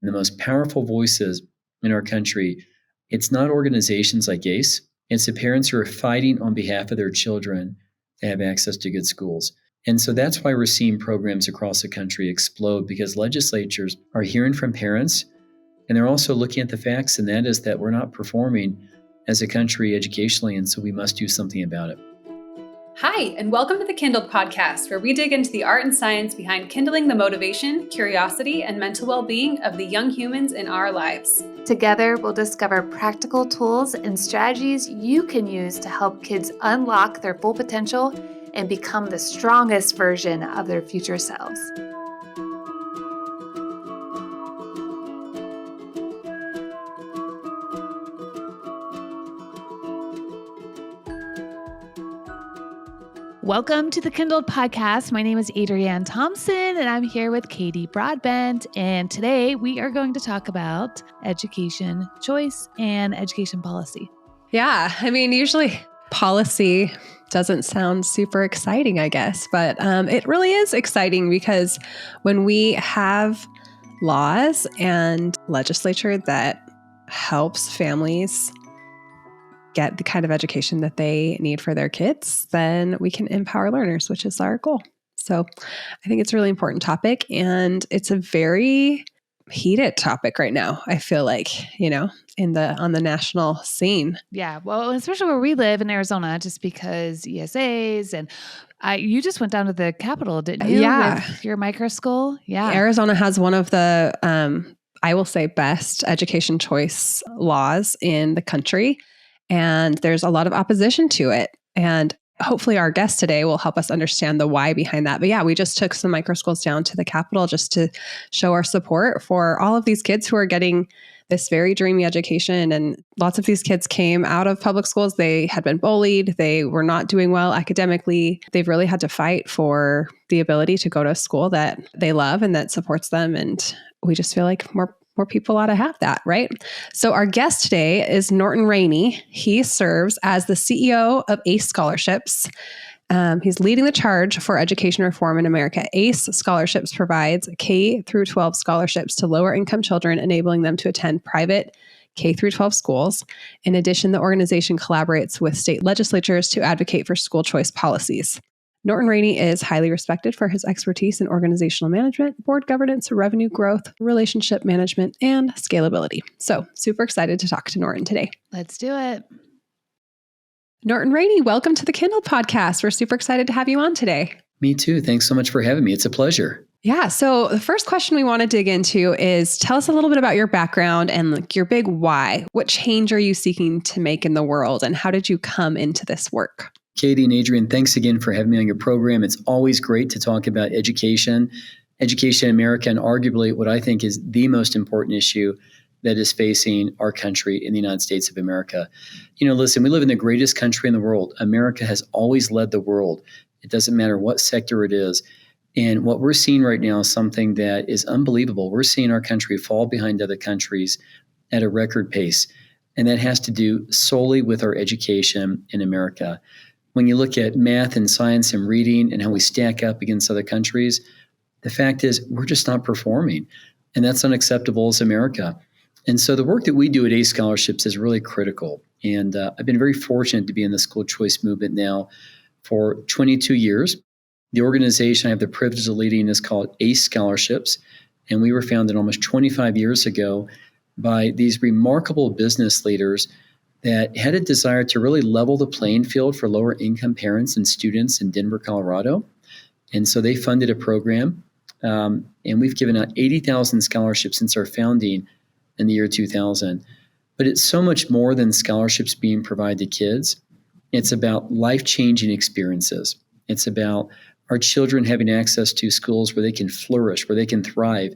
and the most powerful voices in our country, it's not organizations like ACE, it's the parents who are fighting on behalf of their children to have access to good schools. And so that's why we're seeing programs across the country explode, because legislatures are hearing from parents, and they're also looking at the facts, and that is that we're not performing as a country educationally, and so we must do something about it. Hi, and welcome to the KindlED podcast, where we dig into the art and science behind kindling the motivation, curiosity, and mental well-being of the young humans in our lives. Together, we'll discover practical tools and strategies you can use to help kids unlock their full potential and become the strongest version of their future selves. Welcome to the KindlED podcast. My name is Adriane Thompson, and I'm here with Kaity Broadbent. And today we are going to talk about education choice and education policy. Yeah, I mean, usually policy doesn't sound super exciting, I guess, but it really is exciting because when we have laws and legislature that helps families get the kind of education that they need for their kids, then we can empower learners, which is our goal. So I think it's a really important topic, and it's a very heated topic right now. I feel like, on the national scene. Yeah. Well, especially where we live in Arizona, just because ESAs and you just went down to the Capitol, didn't you? Yeah. With your micro school. Yeah. Arizona has one of the, I will say, best education choice laws in the country. And there's a lot of opposition to it. And hopefully our guest today will help us understand the why behind that. But yeah, we just took some micro schools down to the Capitol just to show our support for all of these kids who are getting this very dreamy education. And lots of these kids came out of public schools. They had been bullied. They were not doing well academically. They've really had to fight for the ability to go to a school that they love and that supports them. And we just feel like more people ought to have that, right? So our guest today is Norton Rainey. He serves as the CEO of ACE Scholarships. He's leading the charge for education reform in America. ACE Scholarships provides K through 12 scholarships to lower income children, enabling them to attend private K through 12 schools. In addition, the organization collaborates with state legislatures to advocate for school choice policies. Norton Rainey is highly respected for his expertise in organizational management, board governance, revenue growth, relationship management, and scalability. So super excited to talk to Norton today. Let's do it. Norton Rainey, welcome to the KindlED podcast. We're super excited to have you on today. Me too. Thanks so much for having me. It's a pleasure. Yeah. So the first question we want to dig into is tell us a little bit about your background and your big why. What change are you seeking to make in the world, and how did you come into this work? Kaity and Adriane, thanks again for having me on your program. It's always great to talk about education in America, and arguably what I think is the most important issue that is facing our country in the United States of America. Listen, we live in the greatest country in the world. America has always led the world. It doesn't matter what sector it is. And what we're seeing right now is something that is unbelievable. We're seeing our country fall behind other countries at a record pace. And that has to do solely with our education in America. When you look at math and science and reading and how we stack up against other countries, the fact is we're just not performing. And that's unacceptable as America. And so the work that we do at ACE Scholarships is really critical. And I've been very fortunate to be in the school choice movement now for 22 years. The organization I have the privilege of leading is called ACE Scholarships. And we were founded almost 25 years ago by these remarkable business leaders that had a desire to really level the playing field for lower income parents and students in Denver, Colorado. And so they funded a program, and we've given out 80,000 scholarships since our founding in the year 2000. But it's so much more than scholarships being provided to kids. It's about life-changing experiences. It's about our children having access to schools where they can flourish, where they can thrive,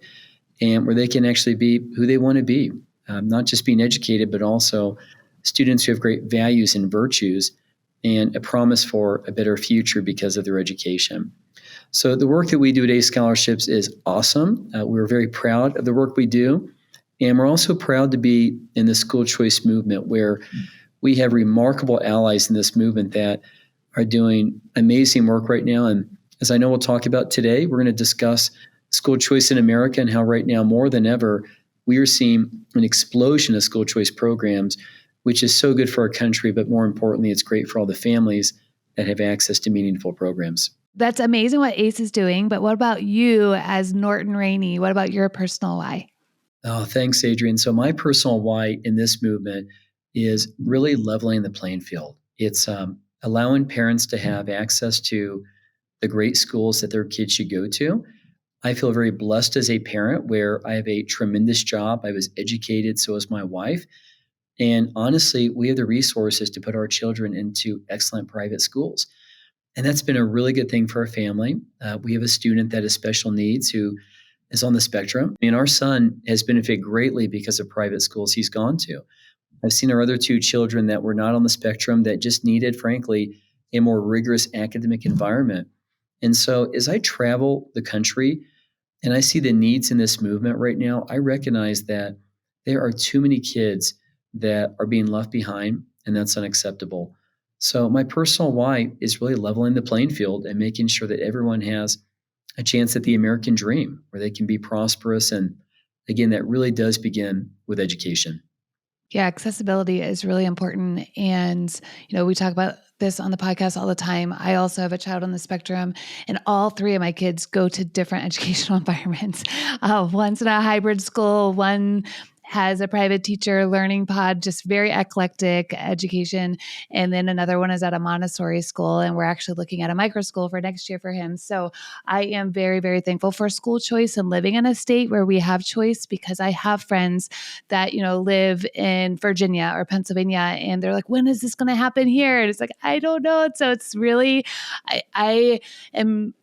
and where they can actually be who they want to be, not just being educated, but also students who have great values and virtues and a promise for a better future because of their education. So the work that we do at ACE Scholarships is awesome. We're very proud of the work we do. And we're also proud to be in the school choice movement, where we have remarkable allies in this movement that are doing amazing work right now. And as I know we'll talk about today, we're going to discuss school choice in America and how right now more than ever, we are seeing an explosion of school choice programs, which is so good for our country, but more importantly, it's great for all the families that have access to meaningful programs. That's amazing what ACE is doing, but what about you as Norton Rainey? What about your personal why? Oh, thanks, Adriane. So my personal why in this movement is really leveling the playing field. It's allowing parents to have access to the great schools that their kids should go to. I feel very blessed as a parent where I have a tremendous job. I was educated, so is my wife. And honestly, we have the resources to put our children into excellent private schools. And that's been a really good thing for our family. We have a student that has special needs who is on the spectrum. And our son has benefited greatly because of private schools he's gone to. I've seen our other two children that were not on the spectrum that just needed, frankly, a more rigorous academic environment. And so as I travel the country and I see the needs in this movement right now, I recognize that there are too many kids that are being left behind, and that's unacceptable. So my personal why is really leveling the playing field and making sure that everyone has a chance at the American dream where they can be prosperous. And again, that really does begin with education. Yeah, accessibility is really important. And, we talk about this on the podcast all the time. I also have a child on the spectrum, and all three of my kids go to different educational environments. One's in a hybrid school, one has a private teacher learning pod, just very eclectic education. And then another one is at a Montessori school, and we're actually looking at a micro school for next year for him. So I am very, very thankful for school choice and living in a state where we have choice, because I have friends that, live in Virginia or Pennsylvania, and they're like, when is this going to happen here? And it's like, I don't know. So it's really, I am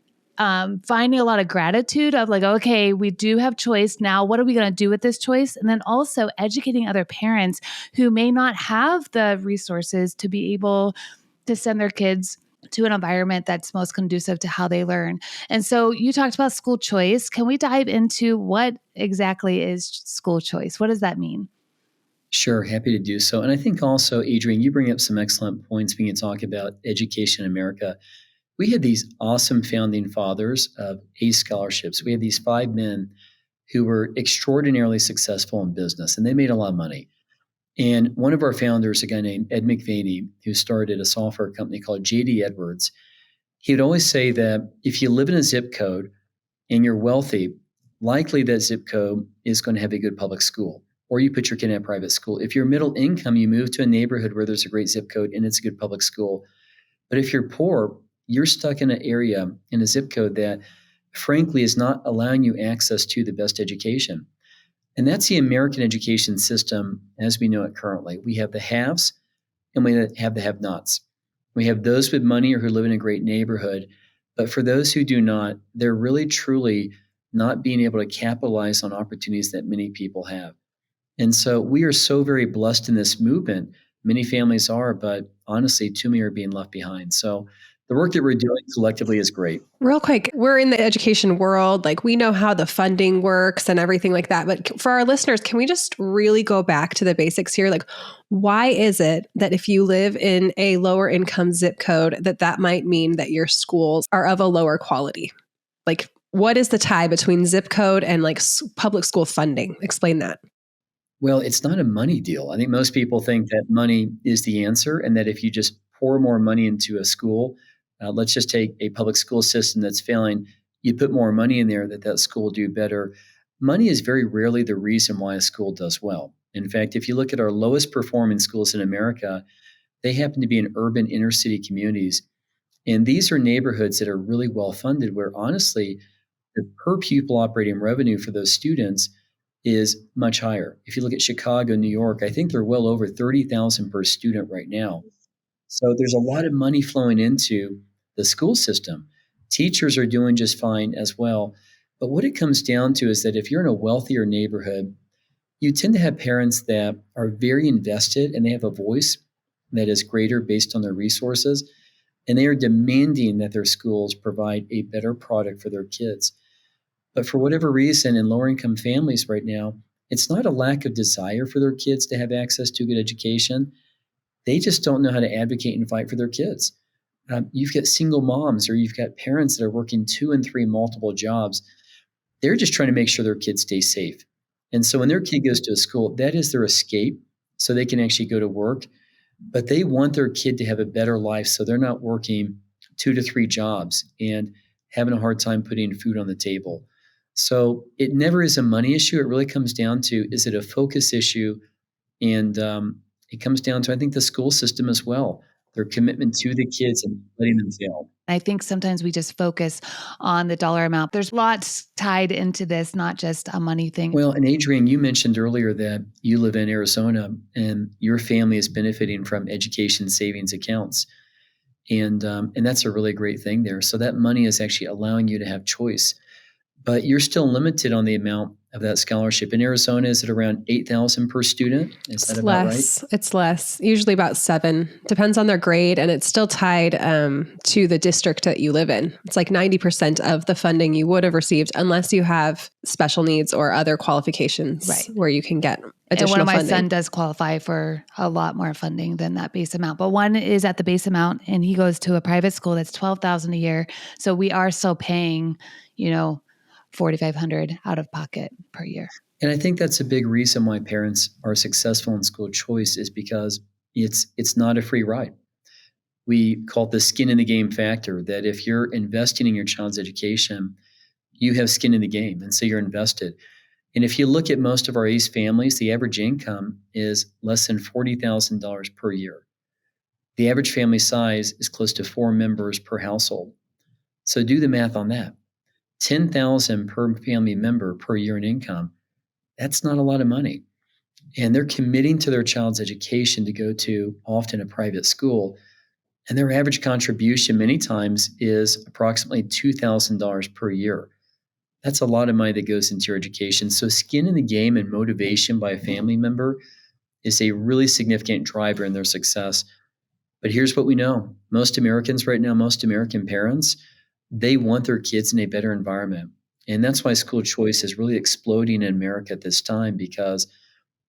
finding a lot of gratitude of like, okay, we do have choice. Now, what are we going to do with this choice? And then also educating other parents who may not have the resources to be able to send their kids to an environment that's most conducive to how they learn. And so you talked about school choice. Can we dive into what exactly is school choice? What does that mean? Sure, happy to do so. And I think also, Adriane, you bring up some excellent points when you talk about education in America. We had these awesome founding fathers of ACE scholarships. We had these 5 men who were extraordinarily successful in business, and they made a lot of money. And one of our founders, a guy named Ed McVaney, who started a software company called JD Edwards, he would always say that if you live in a zip code and you're wealthy, likely that zip code is going to have a good public school, or you put your kid in a private school. If you're middle income, you move to a neighborhood where there's a great zip code and it's a good public school. But if you're poor, you're stuck in an area, in a zip code that frankly is not allowing you access to the best education. And that's the American education system as we know it currently. We have the haves and we have the have-nots. We have those with money or who live in a great neighborhood. But for those who do not, they're really truly not being able to capitalize on opportunities that many people have. And so we are so very blessed in this movement. Many families are, but honestly, too many are being left behind. So the work that we're doing collectively is great. Real quick, we're in the education world. Like, we know how the funding works and everything like that. But for our listeners, can we just really go back to the basics here? Like, why is it that if you live in a lower income zip code, that might mean that your schools are of a lower quality? Like, what is the tie between zip code and like public school funding? Explain that. Well, it's not a money deal. I think most people think that money is the answer, and that if you just pour more money into a school, let's just take a public school system that's failing, you put more money in there, that school will do better. Money is very rarely the reason why a school does well. In fact, if you look at our lowest performing schools in America, they happen to be in urban inner city communities. And these are neighborhoods that are really well funded, where honestly, the per pupil operating revenue for those students is much higher. If you look at Chicago, New York, I think they're well over $30,000 per student right now. So there's a lot of money flowing into the school system. Teachers are doing just fine as well. But what it comes down to is that if you're in a wealthier neighborhood, you tend to have parents that are very invested and they have a voice that is greater based on their resources. And they are demanding that their schools provide a better product for their kids. But for whatever reason, in lower income families right now, it's not a lack of desire for their kids to have access to a good education. They just don't know how to advocate and fight for their kids. You've got single moms, or you've got parents that are working 2 and 3 multiple jobs. They're just trying to make sure their kids stay safe. And so when their kid goes to a school, that is their escape. So they can actually go to work, but they want their kid to have a better life. So they're not working 2 to 3 jobs and having a hard time putting food on the table. So it never is a money issue. It really comes down to, is it a focus issue? And it comes down to, I think, the school system as well, their commitment to the kids and letting them fail. I think sometimes we just focus on the dollar amount. There's lots tied into this, not just a money thing. Well, and Adriane, you mentioned earlier that you live in Arizona and your family is benefiting from education savings accounts. And that's a really great thing there. So that money is actually allowing you to have choice. But you're still limited on the amount of that scholarship. In Arizona, is it around $8,000 per student? Is that about right? It's less, usually about 7. Depends on their grade, and it's still tied to the district that you live in. It's like 90% of the funding you would have received, unless you have special needs or other qualifications, Right, where you can get additional and one of my funding. son does qualify for a lot more funding than that base amount. But one is at the base amount, and he goes to a private school that's $12,000 a year. So we are still paying, $4,500 out of pocket per year. And I think that's a big reason why parents are successful in school choice, is because it's not a free ride. We call it the skin in the game factor, that if you're investing in your child's education, you have skin in the game, and so you're invested. And if you look at most of our ACE families, the average income is less than $40,000 per year. The average family size is close to 4 members per household. So do the math on that. $10,000 per family member per year in income. That's not a lot of money. And they're committing to their child's education to go to often a private school. And their average contribution many times is approximately $2,000 per year. That's a lot of money that goes into your education. So skin in the game and motivation by a family member is a really significant driver in their success. But here's what we know. Most Americans right now, most American parents, they want their kids in a better environment. And that's why school choice is really exploding in America at this time, because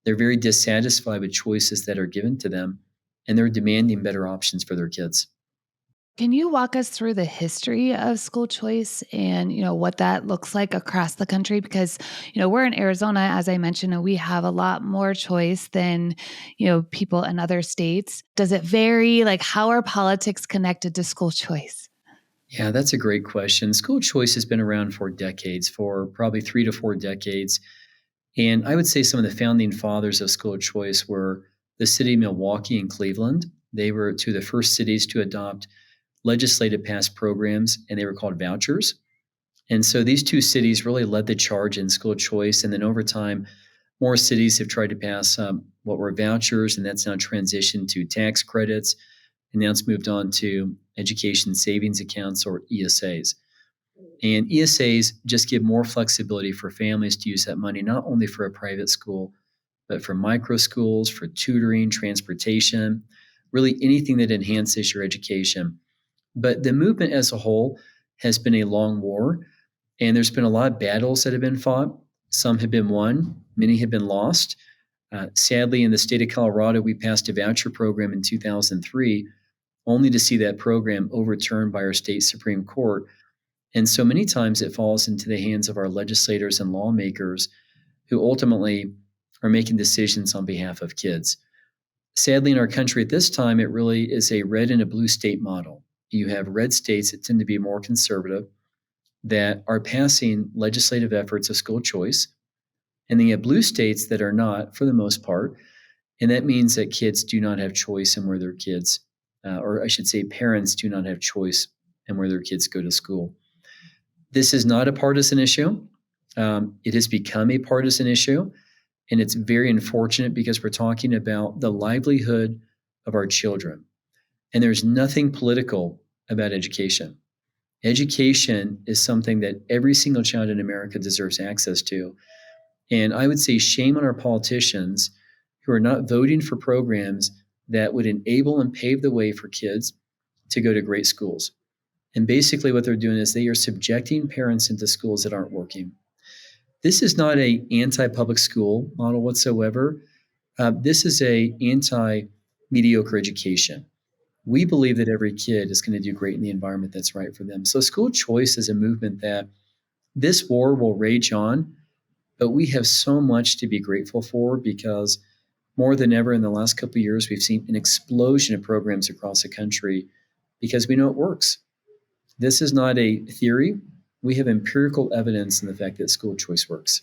they're very dissatisfied with choices that are given to them, and they're demanding better options for their kids. Can you walk us through the history of school choice and, what that looks like across the country? Because, we're in Arizona, as I mentioned, and we have a lot more choice than, people in other states. Does it vary? Like, how are politics connected to school choice? Yeah, that's a great question. School choice has been around for decades, for probably 3 to 4 decades. And I would say some of the founding fathers of school choice were the city of Milwaukee and Cleveland. They were two of the first cities to adopt legislative passed programs, and they were called vouchers. And so these 2 cities really led the charge in school choice. And then over time, more cities have tried to pass what were vouchers, and that's now transitioned to tax credits. And now it's moved on to education savings accounts, or ESAs. And ESAs just give more flexibility for families to use that money, not only for a private school, but for micro schools, for tutoring, transportation, really anything that enhances your education. But the movement as a whole has been a long war, and there's been a lot of battles that have been fought. Some have been won, many have been lost. Sadly, in the state of Colorado, we passed a voucher program in 2003, only to see that program overturned by our state Supreme Court. And so many times it falls into the hands of our legislators and lawmakers, who ultimately are making decisions on behalf of kids. Sadly, in our country at this time, it really is a red and a blue state model. You have red states that tend to be more conservative, that are passing legislative efforts of school choice. And then you have blue states that are not, for the most part. And that means that kids do not have choice in where their kids, or I should say parents do not have choice in where their kids go to school. This is not a partisan issue. It has become a partisan issue. And it's very unfortunate, because we're talking about the livelihood of our children. And there's nothing political about education. Education is something that every single child in America deserves access to. And I would say shame on our politicians who are not voting for programs that would enable and pave the way for kids to go to great schools. And basically what they're doing is they are subjecting parents into schools that aren't working. This is not an anti-public school model whatsoever. This is an anti-mediocre education. We believe that every kid is going to do great in the environment that's right for them. So school choice is a movement that this war will rage on But we have so much to be grateful for because more than ever in the last couple of years, we've seen an explosion of programs across the country because we know it works. This is not a theory. We have empirical evidence in the fact that school choice works.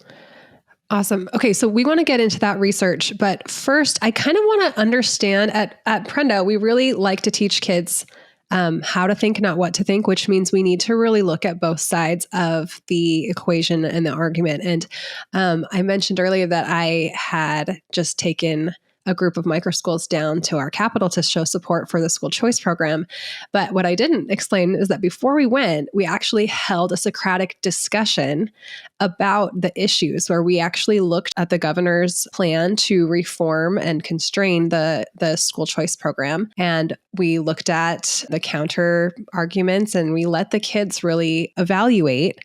Awesome. Okay, so we want to get into that research, but first, I kind of want to understand at Prenda, we really like to teach kids how to think, not what to think, which means we need to really look at both sides of the equation and the argument. And I mentioned earlier that I had just taken a group of microschools down to our capital to show support for the school choice program. But what I didn't explain is that before we went, we actually held a Socratic discussion about the issues where we actually looked at the governor's plan to reform and constrain the school choice program. And we looked at the counter arguments and we let the kids really evaluate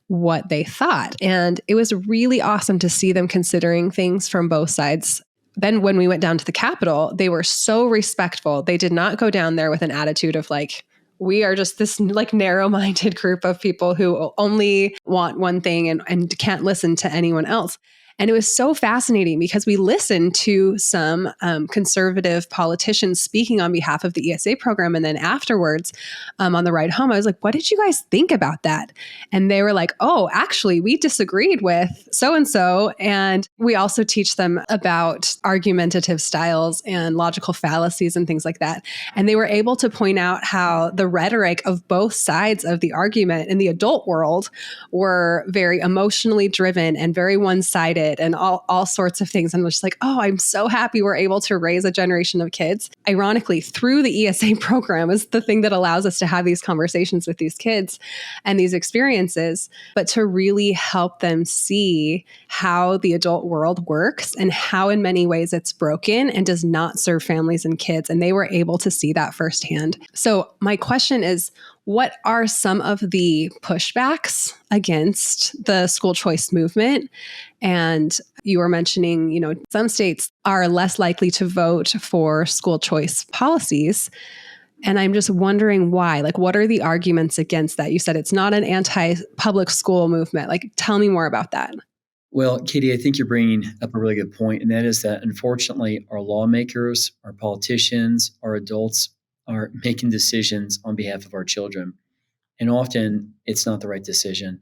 what they thought. And it was really awesome to see them considering things from both sides. Then when we went down to the Capitol, they were so respectful. They did not go down there with an attitude of like, we are just this like narrow-minded group of people who only want one thing and can't listen to anyone else. And it was so fascinating because we listened to some conservative politicians speaking on behalf of the ESA program. And then afterwards, on the ride home, I was like, what did you guys think about that? And they were like, oh, actually, we disagreed with so-and-so. And we also teach them about argumentative styles and logical fallacies and things like that. And they were able to point out how the rhetoric of both sides of the argument in the adult world were very emotionally driven and very one-sided and all sorts of things. And I was just like, oh, I'm so happy we're able to raise a generation of kids. Ironically, through the ESA program is the thing that allows us to have these conversations with these kids and these experiences, but to really help them see how the adult world works and how in many ways it's broken and does not serve families and kids. And they were able to see that firsthand. So my question is, what are some of the pushbacks against the school choice movement? And you were mentioning, some states are less likely to vote for school choice policies. And I'm just wondering why. Like, what are the arguments against that? You said it's not an anti-public school movement. Like, tell me more about that. Well, Katie, I think you're bringing up a really good point, and that is that unfortunately our lawmakers, our politicians, our adults are making decisions on behalf of our children. And often it's not the right decision.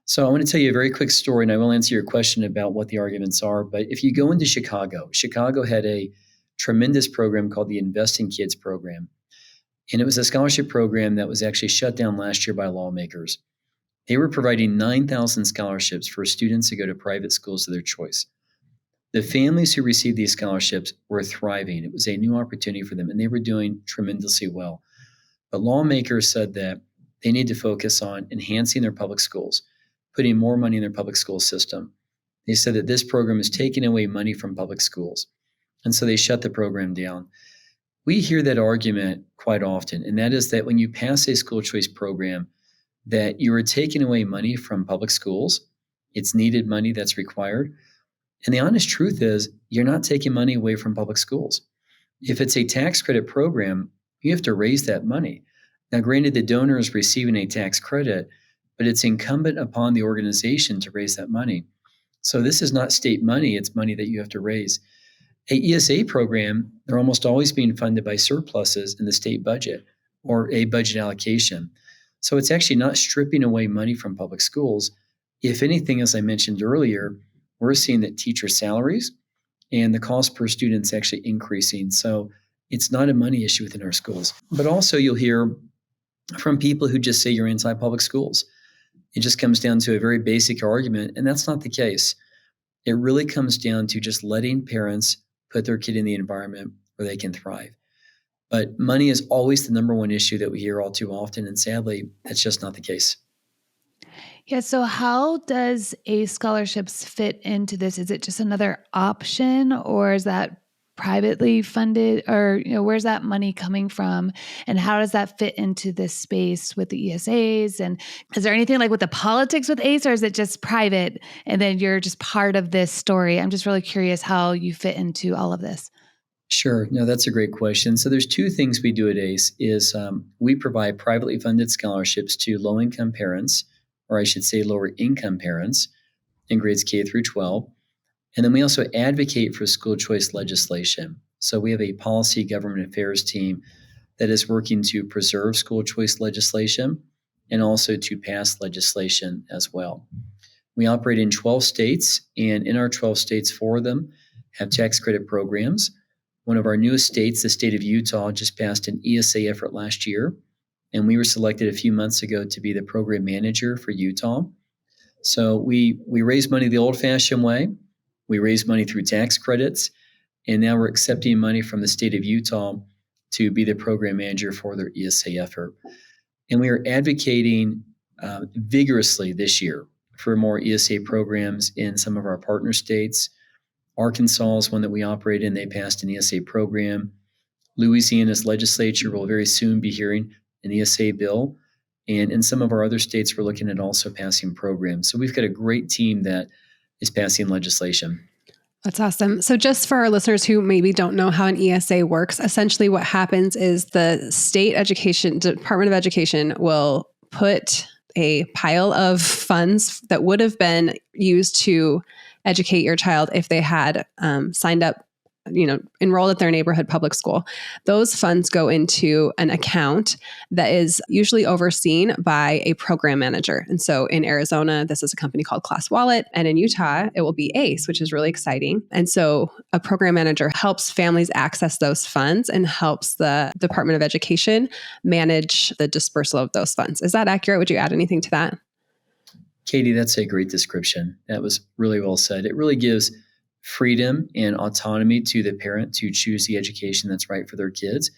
So I want to tell you a very quick story, and I will answer your question about what the arguments are. But if you go into Chicago had a tremendous program called the Invest in Kids program. And it was a scholarship program that was actually shut down last year by lawmakers. They were providing 9,000 scholarships for students to go to private schools of their choice. The families who received these scholarships were thriving. It was a new opportunity for them, and they were doing tremendously well. But lawmakers said that they need to focus on enhancing their public schools, putting more money in their public school system. They said that this program is taking away money from public schools. And so they shut the program down. We hear that argument quite often, and that is that when you pass a school choice program, that you are taking away money from public schools. It's needed money that's required. And the honest truth is, you're not taking money away from public schools. If it's a tax credit program, you have to raise that money. Now, granted, the donor is receiving a tax credit, but it's incumbent upon the organization to raise that money. So this is not state money, it's money that you have to raise. A ESA program, they're almost always being funded by surpluses in the state budget or a budget allocation. So it's actually not stripping away money from public schools. If anything, as I mentioned earlier, we're seeing that teacher salaries and the cost per student is actually increasing. So it's not a money issue within our schools. But also you'll hear from people who just say you're anti-public schools. It just comes down to a very basic argument, and that's not the case. It really comes down to just letting parents put their kid in the environment where they can thrive. But money is always the number one issue that we hear all too often, and sadly, that's just not the case. Yeah. So how does a scholarships fit into this? Is it just another option, or is that privately funded, or where's that money coming from, and how does that fit into this space with the ESAs? And is there anything like with the politics with ACE, or is it just private and then you're just part of this story? I'm just really curious how you fit into all of this. Sure. No, that's a great question. So there's two things we do at ACE is we provide privately funded scholarships to low-income parents, or I should say lower income parents, in grades K through 12. And then we also advocate for school choice legislation. So we have a policy government affairs team that is working to preserve school choice legislation and also to pass legislation as well. We operate in 12 states, and in our 12 states, 4 of them have tax credit programs. One of our newest states, the state of Utah, just passed an ESA effort last year, and we were selected a few months ago to be the program manager for Utah. So we raise money the old-fashioned way. We raise money through tax credits, and now we're accepting money from the state of Utah to be the program manager for their ESA effort. And we are advocating vigorously this year for more ESA programs in some of our partner states. Arkansas is one that we operate in. They passed an ESA program. Louisiana's legislature will very soon be hearing an ESA bill. And in some of our other states, we're looking at also passing programs. So we've got a great team that is passing legislation. That's awesome. So just for our listeners who maybe don't know how an ESA works, essentially what happens is the state Department of Education will put a pile of funds that would have been used to educate your child if they had signed up, enrolled at their neighborhood public school. Those funds go into an account that is usually overseen by a program manager. And so in Arizona, this is a company called ClassWallet. And in Utah, it will be ACE, which is really exciting. And so a program manager helps families access those funds and helps the Department of Education manage the dispersal of those funds. Is that accurate? Would you add anything to that? Katie, that's a great description. That was really well said. It really gives freedom and autonomy to the parent to choose the education that's right for their kids.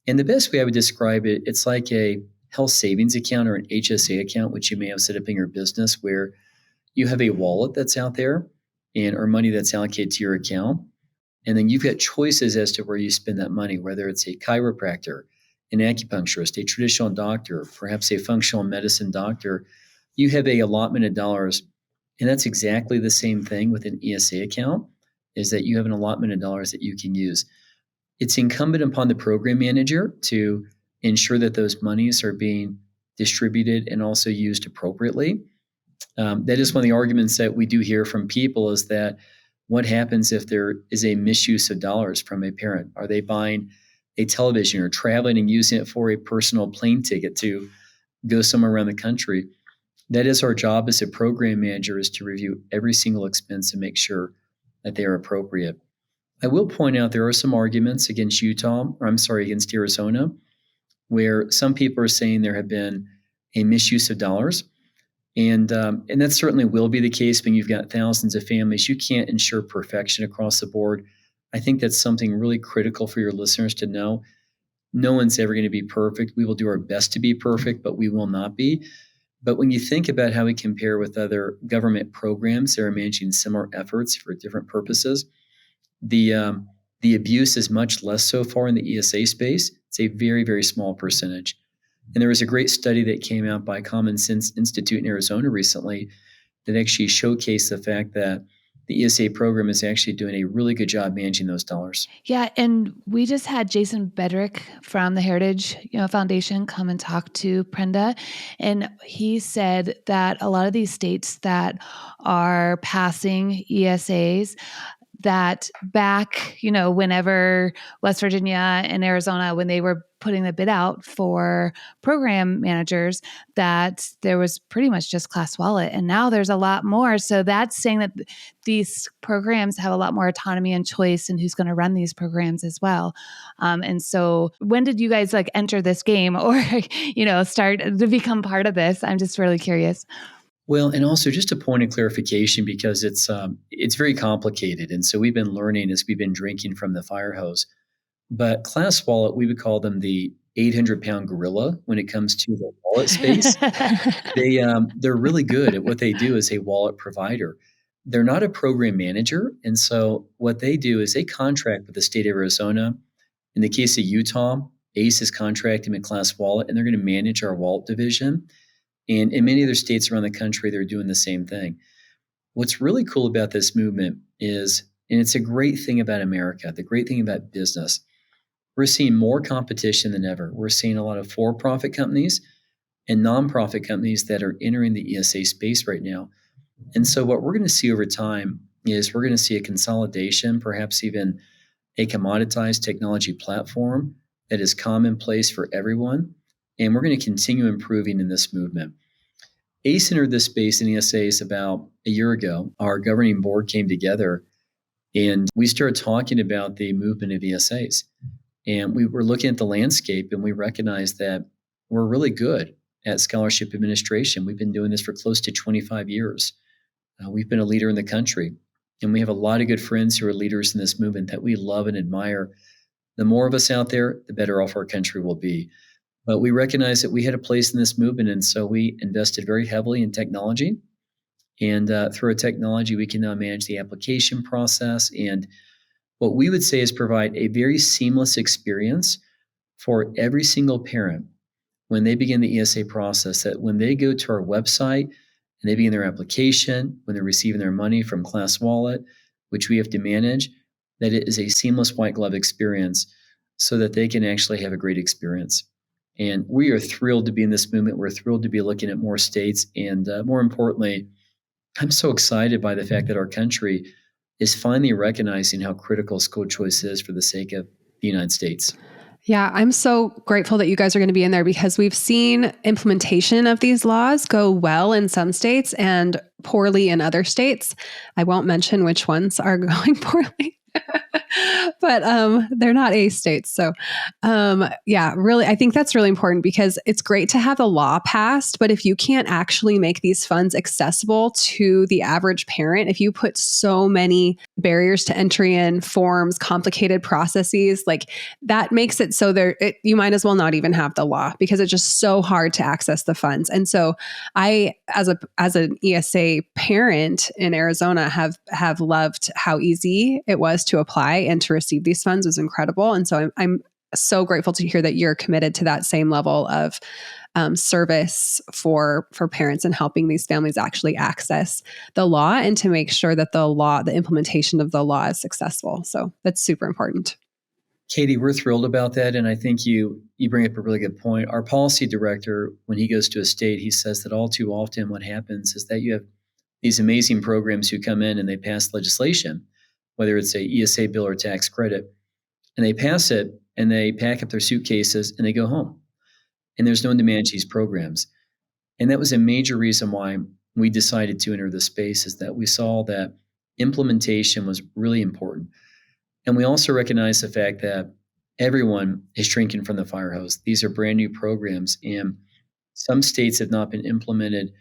And the best way I would describe it, it's like a health savings account or an HSA account, which you may have set up in your business, where you have a wallet that's out there or money that's allocated to your account. And then you've got choices as to where you spend that money, whether it's a chiropractor, an acupuncturist, a traditional doctor, perhaps a functional medicine doctor. You have a allotment of dollars. And that's exactly the same thing with an ESA account, is that you have an allotment of dollars that you can use. It's incumbent upon the program manager to ensure that those monies are being distributed and also used appropriately. That is one of the arguments that we do hear from people, is that what happens if there is a misuse of dollars from a parent? Are they buying a television or traveling and using it for a personal plane ticket to go somewhere around the country? That is our job as a program manager, is to review every single expense and make sure that they are appropriate. I will point out there are some arguments against against Arizona, where some people are saying there have been a misuse of dollars. And that certainly will be the case when you've got thousands of families. You can't ensure perfection across the board. I think that's something really critical for your listeners to know. No one's ever going to be perfect. We will do our best to be perfect, but we will not be. But when you think about how we compare with other government programs that are managing similar efforts for different purposes, the abuse is much less so far in the ESA space. It's a very, very small percentage. And there was a great study that came out by Common Sense Institute in Arizona recently that actually showcased the fact that the ESA program is actually doing a really good job managing those dollars. Yeah, and we just had Jason Bedrick from the Heritage Foundation come and talk to Prenda, and he said that a lot of these states that are passing ESAs, that back, whenever West Virginia and Arizona, when they were putting the bid out for program managers, that there was pretty much just ClassWallet. And now there's a lot more. So that's saying that these programs have a lot more autonomy and choice in who's going to run these programs as well. And so when did you guys enter this game or, start to become part of this? I'm just really curious. Well, and also just a point of clarification, because it's very complicated. And so we've been learning as we've been drinking from the fire hose. But ClassWallet, we would call them the 800-pound gorilla when it comes to the wallet space. They're really good at what they do as a wallet provider. They're not a program manager. And so what they do is they contract with the state of Arizona. In the case of Utah, ACE is contracting with ClassWallet, and they're going to manage our wallet division. And in many other states around the country, they're doing the same thing. What's really cool about this movement is, and it's a great thing about America, the great thing about business, we're seeing more competition than ever. We're seeing a lot of for-profit companies and nonprofit companies that are entering the ESA space right now. And so what we're going to see over time is we're going to see a consolidation, perhaps even a commoditized technology platform that is commonplace for everyone. And we're going to continue improving in this movement. ACE entered this space in ESAs about a year ago. Our governing board came together and we started talking about the movement of ESAs. And we were looking at the landscape and we recognized that we're really good at scholarship administration. We've been doing this for close to 25 years. We've been a leader in the country. And we have a lot of good friends who are leaders in this movement that we love and admire. The more of us out there, the better off our country will be. But we recognized that we had a place in this movement. And so we invested very heavily in technology. And through our technology, we can now manage the application process. And what we would say is provide a very seamless experience for every single parent when they begin the ESA process, that when they go to our website and they begin their application, when they're receiving their money from ClassWallet, which we have to manage, that it is a seamless white glove experience so that they can actually have a great experience. And we are thrilled to be in this movement. We're thrilled to be looking at more states. And more importantly, I'm so excited by the fact that our country is finally recognizing how critical school choice is for the sake of the United States. Yeah, I'm so grateful that you guys are going to be in there because we've seen implementation of these laws go well in some states and poorly in other states. I won't mention which ones are going poorly. But they're not A states. So yeah, really, I think that's really important because it's great to have a law passed, but if you can't actually make these funds accessible to the average parent, if you put so many barriers to entry in, forms, complicated processes, like that makes it so you might as well not even have the law because it's just so hard to access the funds. And so I, as an ESA parent in Arizona, have loved how easy it was to apply and to receive these funds. Was incredible. And so I'm so grateful to hear that you're committed to that same level of service for parents and helping these families actually access the law and to make sure that the implementation of the law is successful. So that's super important. Kaity, we're thrilled about that. And I think you bring up a really good point. Our policy director, when he goes to a state, he says that all too often what happens is that you have these amazing programs who come in and they pass legislation, whether it's a ESA bill or tax credit, and they pass it and they pack up their suitcases and they go home. And there's no one to manage these programs. And that was a major reason why we decided to enter the space, is that we saw that implementation was really important. And we also recognize the fact that everyone is drinking from the fire hose. These are brand new programs, and some states have not been implemented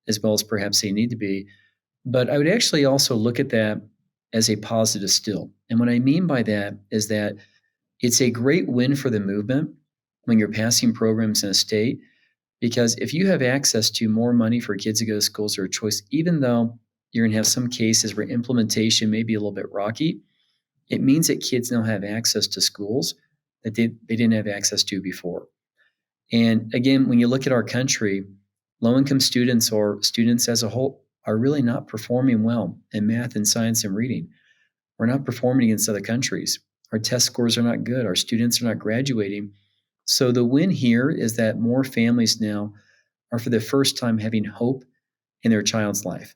as well as perhaps they need to be. But I would actually also look at that as a positive still. And what I mean by that is that it's a great win for the movement when you're passing programs in a state, because if you have access to more money for kids to go to schools or a choice, even though you're going to have some cases where implementation may be a little bit rocky, it means that kids now have access to schools that they didn't have access to before. And again, when you look at our country, low-income students or students as a whole are really not performing well in math and science and reading. We're not performing against other countries. Our test scores are not good. Our students are not graduating. So the win here is that more families now are for the first time having hope in their child's life.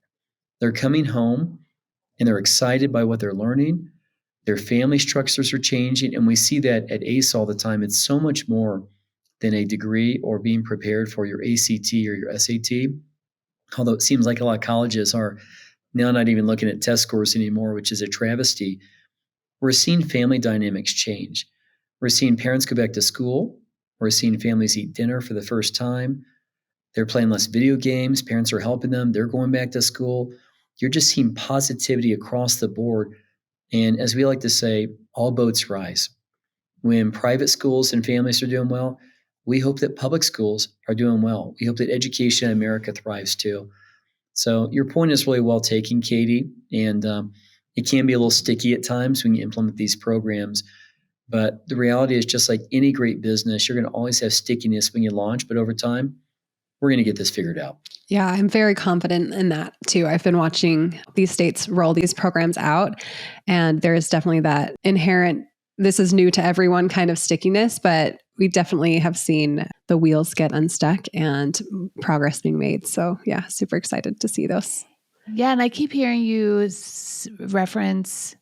They're coming home and they're excited by what they're learning. Their family structures are changing. And we see that at ACE all the time. It's so much more than a degree or being prepared for your ACT or your SAT. Although it seems like a lot of colleges are now not even looking at test scores anymore, which is a travesty. We're seeing family dynamics change. We're seeing parents go back to school. We're seeing families eat dinner for the first time. They're playing less video games. Parents are helping them. They're going back to school. You're just seeing positivity across the board. And as we like to say, all boats rise. When private schools and families are doing well, we hope that public schools are doing well. We hope that education in America thrives too. So your point is really well taken, Kaity. And it can be a little sticky at times when you implement these programs. But the reality is, just like any great business, you're going to always have stickiness when you launch. But over time, we're going to get this figured out. Yeah, I'm very confident in that too. I've been watching these states roll these programs out, and there is definitely that inherent, this is new to everyone kind of stickiness, but we definitely have seen the wheels get unstuck and progress being made. So yeah, super excited to see those. Yeah, and I keep hearing you reference,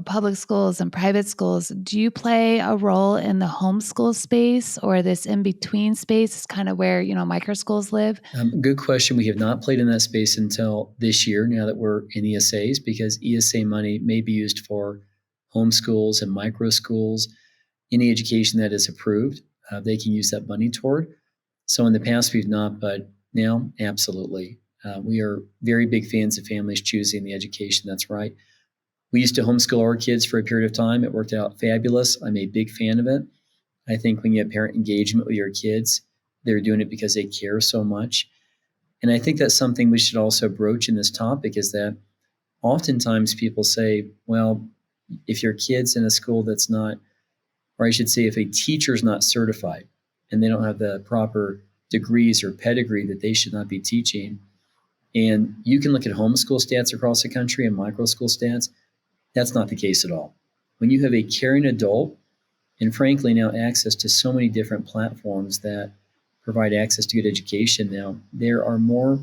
public schools and private schools. Do you play a role in the homeschool space or this in between space? Is kind of where micro schools live. Good question. We have not played in that space until this year, now that we're in ESAs, because ESA money may be used for homeschools and micro schools. Any education that is approved, they can use that money toward. So in the past, we've not, but now, absolutely. We are very big fans of families choosing the education that's right. We used to homeschool our kids for a period of time. It worked out fabulous. I'm a big fan of it. I think when you have parent engagement with your kids, they're doing it because they care so much. And I think that's something we should also broach in this topic, is that oftentimes people say, well, if your kid's in a school that's not, or I should say, if a teacher's not certified and they don't have the proper degrees or pedigree, that they should not be teaching. And you can look at homeschool stats across the country and micro school stats. That's not the case at all. When you have a caring adult, and frankly now access to so many different platforms that provide access to good education now, there are more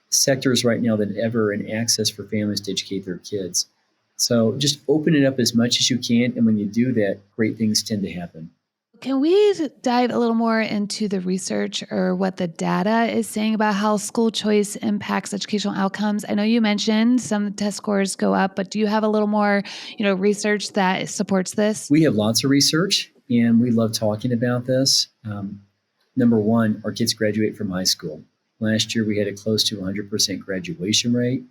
sectors right now than ever in access for families to educate their kids. So just open it up as much as you can. And when you do that, great things tend to happen. Can we dive a little more into the research or what the data is saying about how school choice impacts educational outcomes? I know you mentioned some test scores go up, but do you have a little more, research that supports this? We have lots of research, and we love talking about this. Number one, our kids graduate from high school. Last year, we had a close to 100% graduation rate.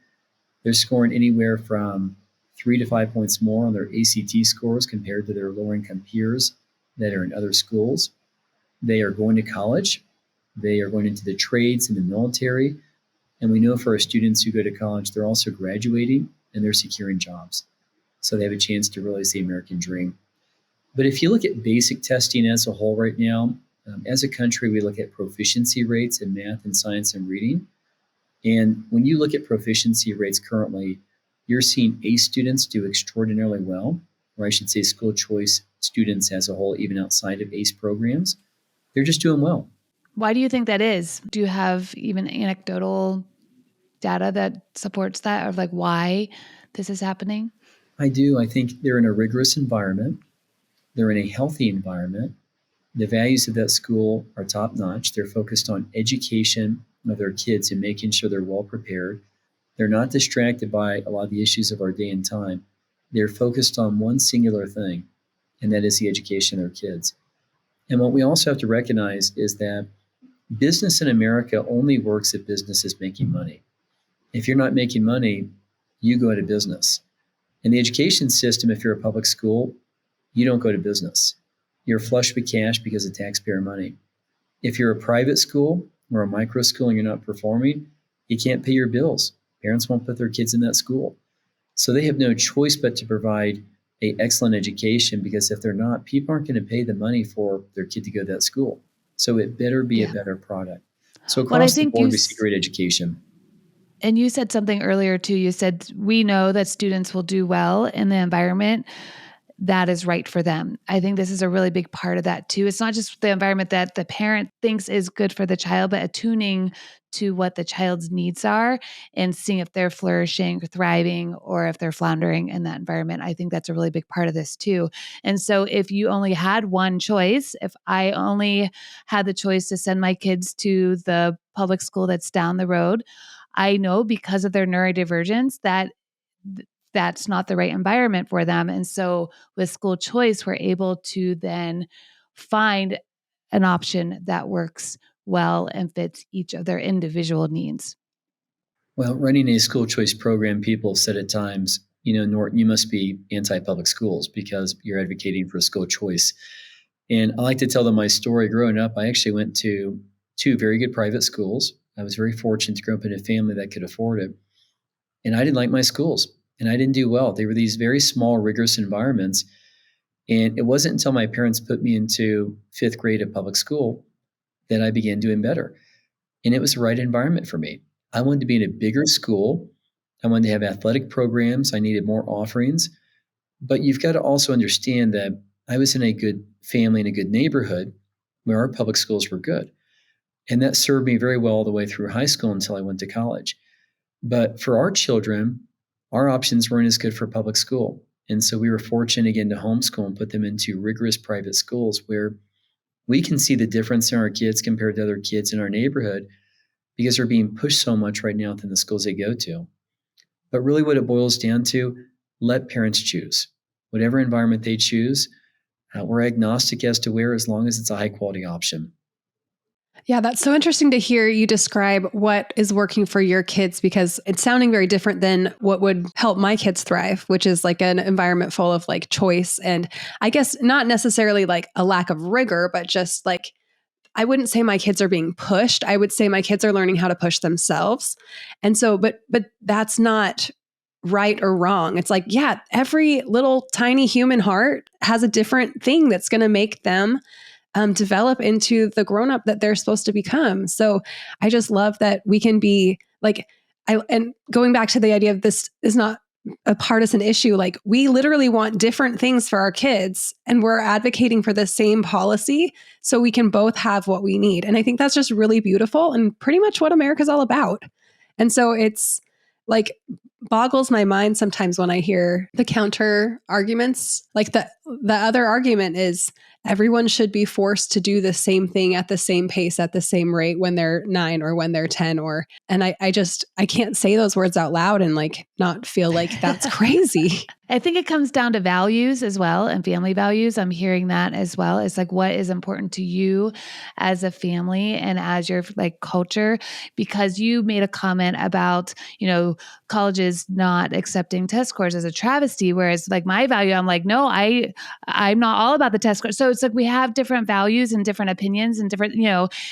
They're scoring anywhere from 3 to 5 points more on their ACT scores compared to their lower-income peers that are in other schools. They are going to college. They are going into the trades and the military. And we know for our students who go to college, they're also graduating and they're securing jobs. So they have a chance to realize the American dream. But if you look at basic testing as a whole right now, as a country, we look at proficiency rates in math and science and reading. And when you look at proficiency rates currently, you're seeing ACE students do extraordinarily well, or I should say school choice students as a whole, even outside of ACE programs. They're just doing well. Why do you think that is? Do you have even anecdotal data that supports that, of like why this is happening? I do. I think they're in a rigorous environment. They're in a healthy environment. The values of that school are top notch. They're focused on education of their kids and making sure they're well prepared. They're not distracted by a lot of the issues of our day and time. They're focused on one singular thing, and that is the education of their kids. And what we also have to recognize is that business in America only works if business is making money. If you're not making money, you go out of business. In the education system, if you're a public school, you don't go to business. You're flush with cash because of taxpayer money. If you're a private school or a micro school and you're not performing, you can't pay your bills. Parents won't put their kids in that school. So they have no choice but to provide an excellent education, because if they're not, people aren't going to pay the money for their kid to go to that school. So it better be a better product. So across the board, we see great education. And you said something earlier too. You said, we know that students will do well in the environment that is right for them. I think this is a really big part of that too. It's not just the environment that the parent thinks is good for the child, but attuning to what the child's needs are and seeing if they're flourishing or thriving or if they're floundering in that environment. I think that's a really big part of this too. And so if you only had one choice, if I only had the choice to send my kids to the public school that's down the road, I know because of their neurodivergence that that's not the right environment for them. And so with school choice, we're able to then find an option that works well and fits each of their individual needs. Well, running a school choice program, people have said at times, Norton, you must be anti-public schools because you're advocating for school choice. And I like to tell them my story. Growing up, I actually went to 2 very good private schools. I was very fortunate to grow up in a family that could afford it. And I didn't like my schools, and I didn't do well. They were these very small, rigorous environments. And it wasn't until my parents put me into 5th grade of public school that I began doing better. And it was the right environment for me. I wanted to be in a bigger school. I wanted to have athletic programs. I needed more offerings. But you've got to also understand that I was in a good family in a good neighborhood where our public schools were good. And that served me very well all the way through high school until I went to college. But for our children, our options weren't as good for public school. And so we were fortunate again to homeschool and put them into rigorous private schools where we can see the difference in our kids compared to other kids in our neighborhood because they're being pushed so much right now within the schools they go to. But really what it boils down to, let parents choose. Whatever environment they choose, we're agnostic as to where, as long as it's a high quality option. Yeah, that's so interesting to hear you describe what is working for your kids, because it's sounding very different than what would help my kids thrive, which is like an environment full of like choice. And I guess not necessarily like a lack of rigor, but just like, I wouldn't say my kids are being pushed. I would say my kids are learning how to push themselves. And so, but that's not right or wrong. It's like, yeah, every little tiny human heart has a different thing that's going to make them develop into the grown-up that they're supposed to become. So I just love that we can be like, and going back to the idea of this is not a partisan issue. Like, we literally want different things for our kids, and we're advocating for the same policy so we can both have what we need. And I think that's just really beautiful and pretty much what America's all about. And so it's like, boggles my mind sometimes when I hear the counter arguments. Like the other argument is everyone should be forced to do the same thing at the same pace, at the same rate when they're 9 or when they're 10, and I can't say those words out loud and like not feel like that's crazy. I think it comes down to values as well, and family values. I'm hearing that as well. It's like, what is important to you as a family and as your like culture? Because you made a comment about, colleges not accepting test scores as a travesty. Whereas like my value, I'm like, no, I'm not all about the test scores. So it's like, we have different values and different opinions and different,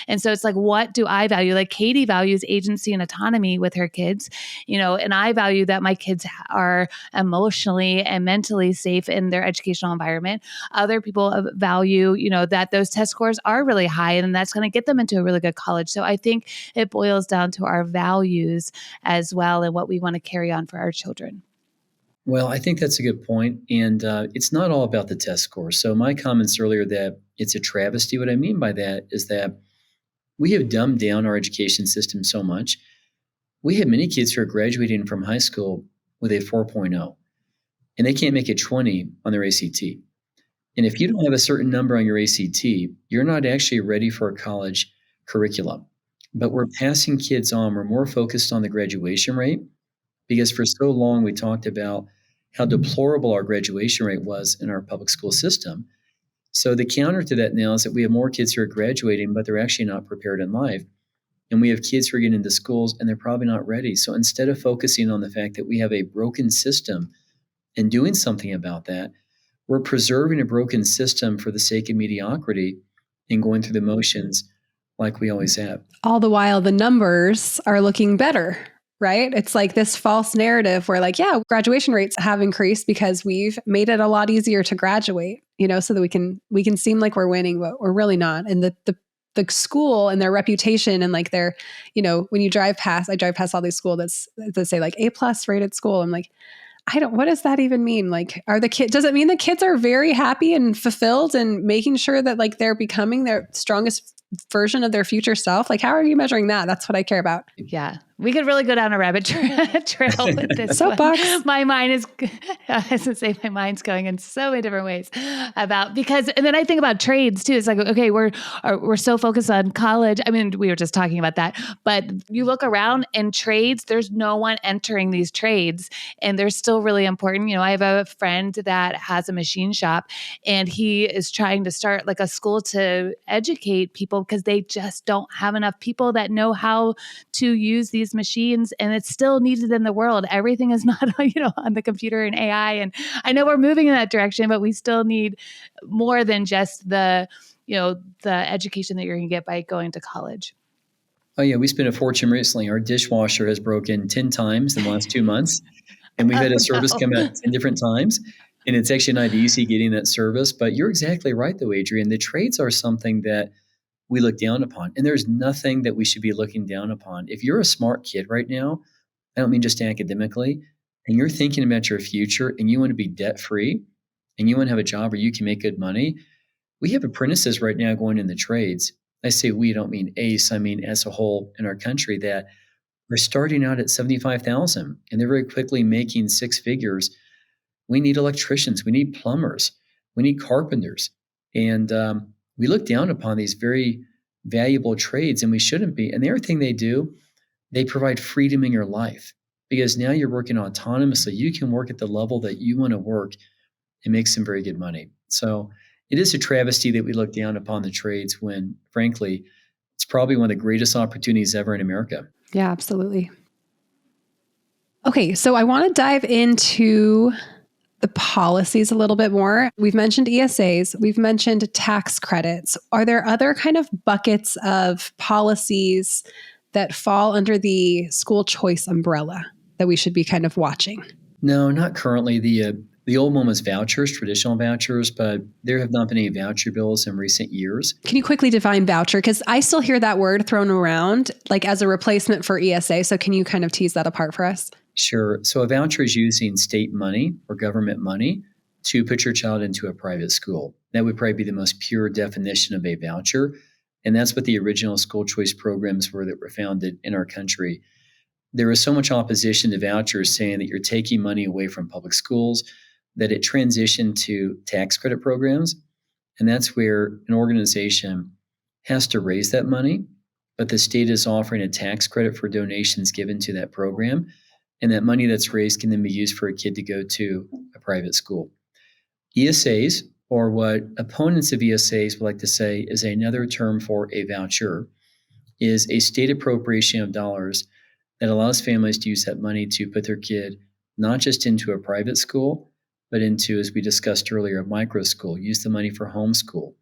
and so it's like, what do I value? Like Kaity values agency and autonomy with her kids, and I value that my kids are emotionally and mentally safe in their educational environment. Other people value, that those test scores are really high and that's going to get them into a really good college. So I think it boils down to our values as well and what we want to carry on for our children. Well, I think that's a good point. And it's not all about the test score. So my comments earlier that it's a travesty, what I mean by that is that we have dumbed down our education system so much. We have many kids who are graduating from high school with a 4.0. And they can't make a 20 on their ACT. And if you don't have a certain number on your ACT, you're not actually ready for a college curriculum. But we're passing kids on. We're more focused on the graduation rate because for so long we talked about how deplorable our graduation rate was in our public school system. So the counter to that now is that we have more kids who are graduating, but they're actually not prepared in life. And we have kids who are getting into schools and they're probably not ready. So instead of focusing on the fact that we have a broken system and doing something about that, we're preserving a broken system for the sake of mediocrity and going through the motions like we always have. All the while, the numbers are looking better, right? It's like this false narrative where like, yeah, graduation rates have increased because we've made it a lot easier to graduate, so that we can seem like we're winning, but we're really not. And the school and their reputation and like their, when you drive past, I drive past all these schools that say like A+ rated school. I'm like, what does that even mean? Like, does it mean the kids are very happy and fulfilled and making sure that like they're becoming their strongest version of their future self? Like, how are you measuring that? That's what I care about. Yeah. We could really go down a rabbit trail with this soapbox. My mind is, I was going to say, my mind's going in so many different ways and then I think about trades too. It's like, okay, we're so focused on college. I mean, we were just talking about that, but you look around in trades, there's no one entering these trades and they're still really important. I have a friend that has a machine shop and he is trying to start like a school to educate people because they just don't have enough people that know how to use these machines, and it's still needed in the world. Everything is not, on the computer and AI. And I know we're moving in that direction, but we still need more than just the education that you're going to get by going to college. Oh yeah, we spent a fortune recently. Our dishwasher has broken 10 times in the last 2 months, and we've had a service come out 10 different times. And it's actually not easy getting that service. But you're exactly right, though, Adriane. The trades are something that we look down upon. And there's nothing that we should be looking down upon. If you're a smart kid right now, I don't mean just academically, and you're thinking about your future and you want to be debt-free and you want to have a job where you can make good money, we have apprentices right now going in the trades. I say we, don't mean ACE, I mean as a whole in our country, that are starting out at 75,000 and they're very quickly making six figures. We need electricians, we need plumbers, we need carpenters. And we look down upon these very valuable trades, and we shouldn't be. And the other thing they do, they provide freedom in your life, because now you're working autonomously. You can work at the level that you want to work and make some very good money. So it is a travesty that we look down upon the trades when, frankly, it's probably one of the greatest opportunities ever in America. Yeah, absolutely. Okay, so I want to dive into the policies a little bit more. We've mentioned ESAs, we've mentioned tax credits. Are there other kind of buckets of policies that fall under the school choice umbrella that we should be kind of watching? No, not currently. The old one was vouchers, traditional vouchers, but there have not been any voucher bills in recent years. Can you quickly define voucher? Because I still hear that word thrown around like as a replacement for ESA. So can you kind of tease that apart for us? Sure. So a voucher is using state money or government money to put your child into a private school. That would probably be the most pure definition of a voucher. And that's what the original school choice programs were that were founded in our country. There was so much opposition to vouchers saying that you're taking money away from public schools, that it transitioned to tax credit programs. And that's where an organization has to raise that money, but the state is offering a tax credit for donations given to that program. And that money that's raised can then be used for a kid to go to a private school. ESAs, or what opponents of ESAs would like to say is another term for a voucher, is a state appropriation of dollars that allows families to use that money to put their kid not just into a private school, but into, as we discussed earlier, a micro school. Use the money for homeschool,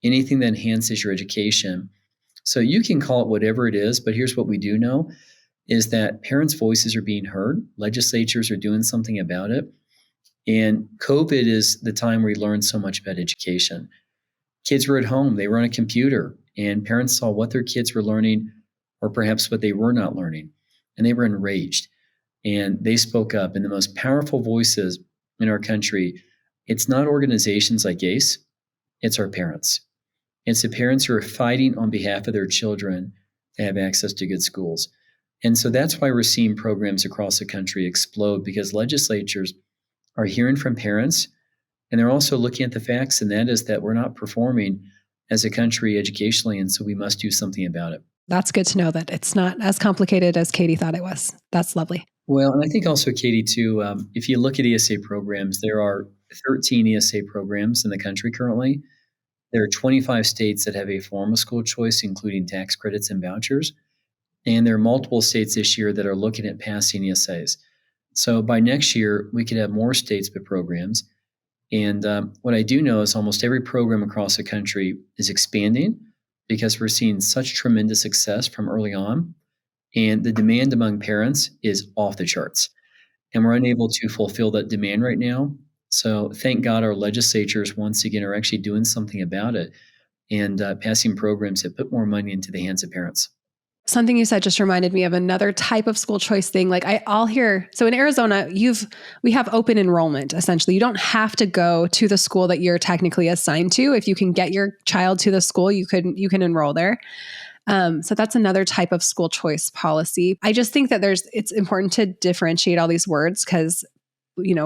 anything that enhances your education. So you can call it whatever it is, but here's what we do know is that parents' voices are being heard. Legislatures are doing something about it. And COVID is the time where we learned so much about education. Kids were at home, they were on a computer, and parents saw what their kids were learning or perhaps what they were not learning. And they were enraged. And they spoke up. And the most powerful voices in our country, it's not organizations like ACE, it's our parents. It's the parents who are fighting on behalf of their children to have access to good schools. And so that's why we're seeing programs across the country explode, because legislatures are hearing from parents, and they're also looking at the facts, and that is that we're not performing as a country educationally, and so we must do something about it. That's good to know that it's not as complicated as Katie thought it was. That's lovely. Well, and I think also, Katie, too, if you look at ESA programs, there are 13 ESA programs in the country currently. There are 25 states that have a form of school choice, including tax credits and vouchers. And there are multiple states this year that are looking at passing ESAs. So by next year, we could have more states with programs. And what I do know is almost every program across the country is expanding because we're seeing such tremendous success from early on. And the demand among parents is off the charts. And we're unable to fulfill that demand right now. So thank God our legislatures, once again, are actually doing something about it and passing programs that put more money into the hands of parents. Something you said just reminded me of another type of school choice thing. Like I'll hear, so in Arizona, we have open enrollment, essentially. You don't have to go to the school that you're technically assigned to. If you can get your child to the school, you can enroll there. So that's another type of school choice policy. I just think that it's important to differentiate all these words because,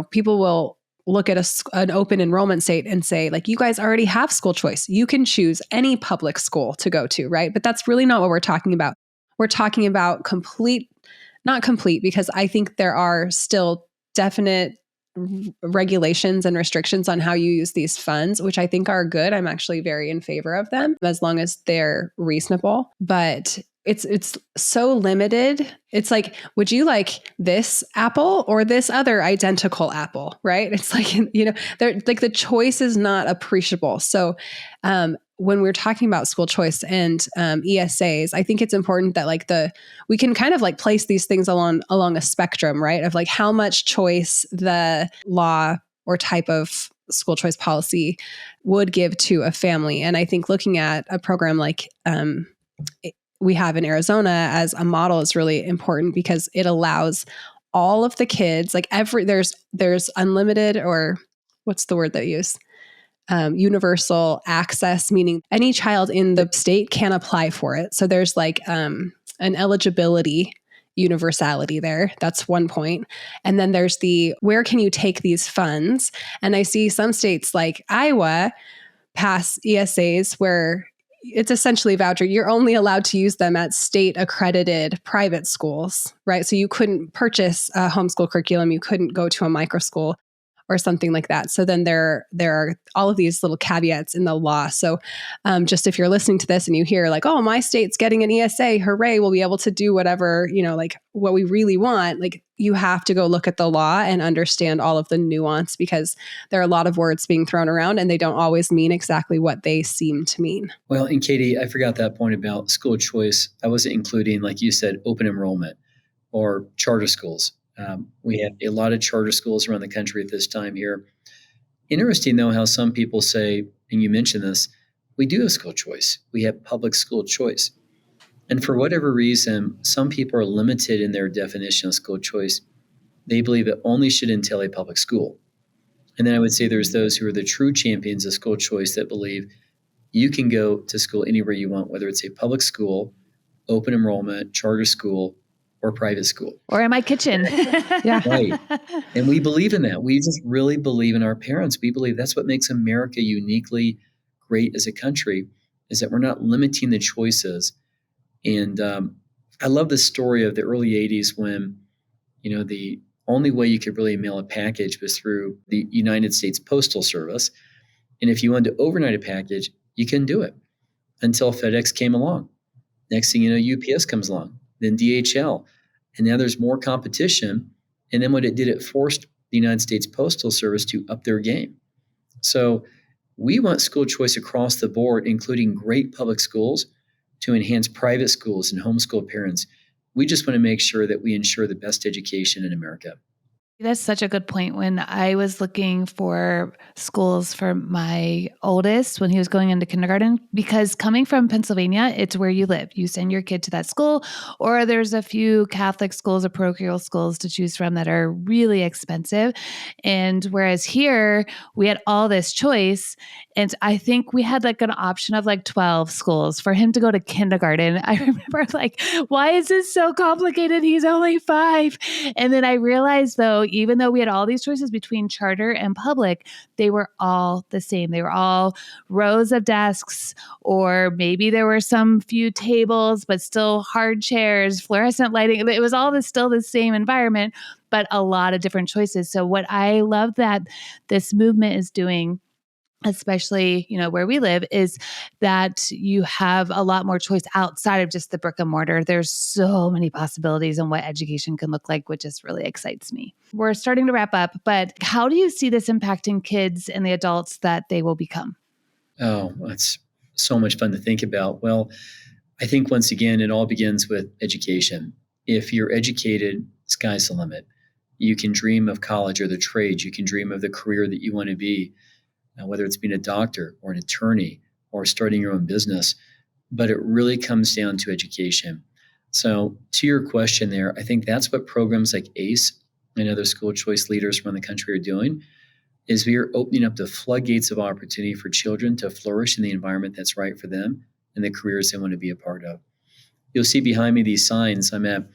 people will look at an open enrollment state and say, like, you guys already have school choice. You can choose any public school to go to, right? But that's really not what we're talking about. We're talking about not complete, because I think there are still definite regulations and restrictions on how you use these funds, which I think are good. I'm actually very in favor of them as long as they're reasonable. But it's so limited. It's like, would you like this apple or this other identical apple, right? It's like, they're like the choice is not appreciable. So when we're talking about school choice and ESAs, I think it's important that we can kind of like place these things along a spectrum, right? Of like how much choice the law or type of school choice policy would give to a family. And I think looking at a program like we have in Arizona as a model is really important because it allows all of the kids, like there's unlimited, or what's the word that you use? Universal access, meaning any child in the state can apply for it. So there's like an eligibility universality there. That's one point. And then there's the, where can you take these funds? And I see some states like Iowa pass ESAs where it's essentially voucher. You're only allowed to use them at state accredited private schools, right? So you couldn't purchase a homeschool curriculum. You couldn't go to a micro school or something like that. So then there are all of these little caveats in the law. So just if you're listening to this and you hear like, oh, my state's getting an ESA, hooray, we'll be able to do whatever, like what we really want. Like you have to go look at the law and understand all of the nuance, because there are a lot of words being thrown around and they don't always mean exactly what they seem to mean. Well, and Katie, I forgot that point about school choice. I wasn't including, like you said, open enrollment or charter schools. We have a lot of charter schools around the country at this time here. Interesting, though, how some people say, and you mentioned this, we do have school choice. We have public school choice. And for whatever reason, some people are limited in their definition of school choice. They believe it only should entail a public school. And then I would say there's those who are the true champions of school choice that believe you can go to school anywhere you want, whether it's a public school, open enrollment, charter school, or private school. Or in my kitchen. Yeah. Right. And we believe in that. We just really believe in our parents. We believe that's what makes America uniquely great as a country, is that we're not limiting the choices. And I love the story of the early 80s when, the only way you could really mail a package was through the United States Postal Service. And if you wanted to overnight a package, you couldn't do it until FedEx came along. Next thing you know, UPS comes along, then DHL. And now there's more competition. And then what it did, it forced the United States Postal Service to up their game. So we want school choice across the board, including great public schools, to enhance private schools and homeschool parents. We just want to make sure that we ensure the best education in America. That's such a good point. When I was looking for schools for my oldest when he was going into kindergarten, because coming from Pennsylvania, it's where you live. You send your kid to that school, or there's a few Catholic schools or parochial schools to choose from that are really expensive. And whereas here, we had all this choice. And I think we had like an option of like 12 schools for him to go to kindergarten. I remember like, why is this so complicated? He's only 5. And then I realized though, even though we had all these choices between charter and public, they were all the same. They were all rows of desks, or maybe there were some few tables, but still hard chairs, fluorescent lighting. It was all still the same environment, but a lot of different choices. So what I love that this movement is doing, especially, where we live, is that you have a lot more choice outside of just the brick and mortar. There's so many possibilities on what education can look like, which just really excites me. We're starting to wrap up, but how do you see this impacting kids and the adults that they will become? Oh, that's so much fun to think about. Well, I think once again, it all begins with education. If you're educated, sky's the limit. You can dream of college or the trades. You can dream of the career that you want to be. Whether it's being a doctor or an attorney or starting your own business, but it really comes down to education. So to your question there, I think that's what programs like ACE and other school choice leaders around the country are doing, is we are opening up the floodgates of opportunity for children to flourish in the environment that's right for them and the careers they want to be a part of. You'll see behind me these signs. I'm at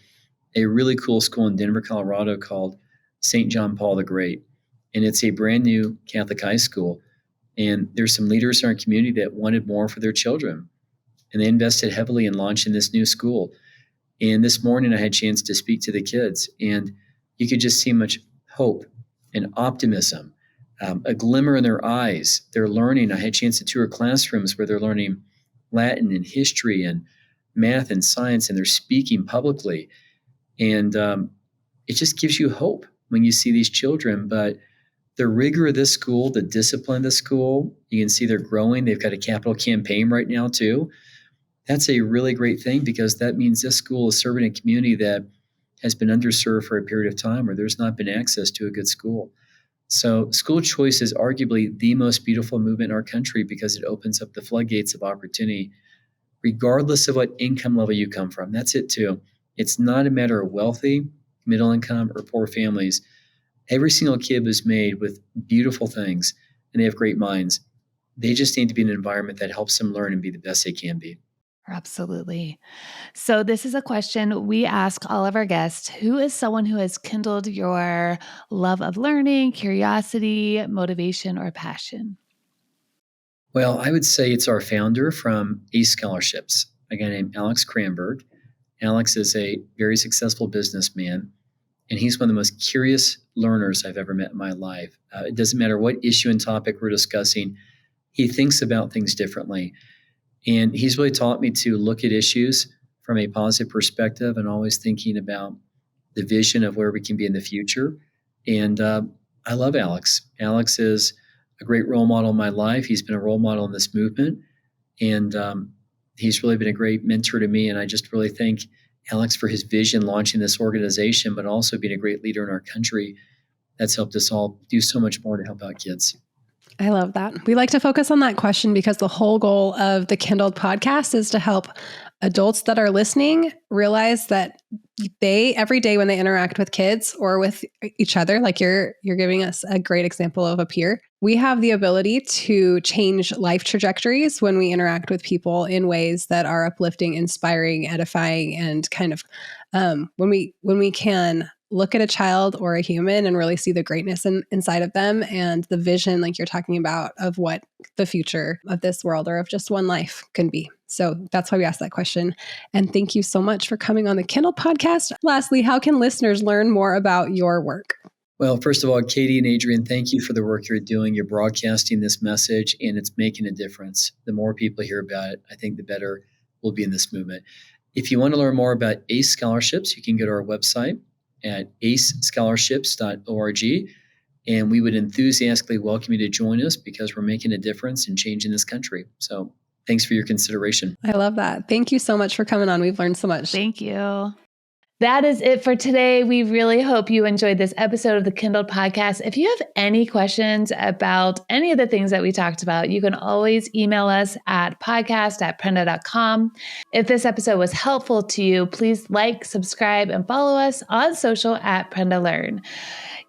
a really cool school in Denver, Colorado called St. John Paul the Great, and it's a brand new Catholic high school. And there's some leaders in our community that wanted more for their children. And they invested heavily in launching this new school. And this morning I had a chance to speak to the kids, and you could just see much hope and optimism, a glimmer in their eyes. They're learning. I had a chance to tour classrooms where they're learning Latin and history and math and science, and they're speaking publicly. And it just gives you hope when you see these children. But the rigor of this school, the discipline of this school, you can see they're growing. They've got a capital campaign right now too. That's a really great thing, because that means this school is serving a community that has been underserved for a period of time where there's not been access to a good school. So school choice is arguably the most beautiful movement in our country, because it opens up the floodgates of opportunity, regardless of what income level you come from. That's it too. It's not a matter of wealthy, middle income, or poor families. Every single kid was made with beautiful things, and they have great minds. They just need to be in an environment that helps them learn and be the best they can be. Absolutely. So this is a question we ask all of our guests. Who is someone who has kindled your love of learning, curiosity, motivation, or passion? Well, I would say it's our founder from ACE Scholarships, a guy named Alex Cranberg. Alex is a very successful businessman, and he's one of the most curious learners I've ever met in my life. It doesn't matter what issue and topic we're discussing, he thinks about things differently. And he's really taught me to look at issues from a positive perspective and always thinking about the vision of where we can be in the future. And I love Alex. Alex is a great role model in my life. He's been a role model in this movement. And he's really been a great mentor to me. And I just really thank Alex for his vision launching this organization, but also being a great leader in our country that's helped us all do so much more to help out kids. I love that. We like to focus on that question because the whole goal of the KindlED podcast is to help adults that are listening realize that they, every day when they interact with kids or with each other, like you're giving us a great example of a peer, we have the ability to change life trajectories when we interact with people in ways that are uplifting, inspiring, edifying, and kind of when we can look at a child or a human and really see the greatness inside of them and the vision, like you're talking about, of what the future of this world or of just one life can be. So that's why we asked that question. And thank you so much for coming on the KindlED podcast. Lastly, how can listeners learn more about your work? Well, first of all, Kaity and Adriane, thank you for the work you're doing. You're broadcasting this message, and it's making a difference. The more people hear about it, I think the better we'll be in this movement. If you want to learn more about ACE Scholarships, you can go to our website at acescholarships.org, and we would enthusiastically welcome you to join us because we're making a difference and changing this country. So thanks for your consideration. I love that. Thank you so much for coming on. We've learned so much. Thank you. That is it for today. We really hope you enjoyed this episode of the KindlED podcast. If you have any questions about any of the things that we talked about, you can always email us at podcast@prenda.com. If this episode was helpful to you, please like, subscribe, and follow us on social at Prenda Learn.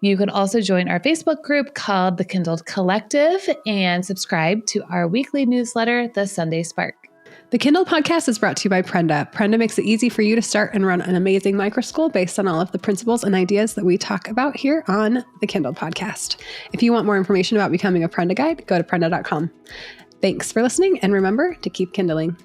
You can also join our Facebook group called the KindlED Collective and subscribe to our weekly newsletter, The Sunday Spark. The KindlED podcast is brought to you by Prenda. Prenda makes it easy for you to start and run an amazing microschool based on all of the principles and ideas that we talk about here on the KindlED podcast. If you want more information about becoming a Prenda guide, go to prenda.com. Thanks for listening, and remember to keep kindling.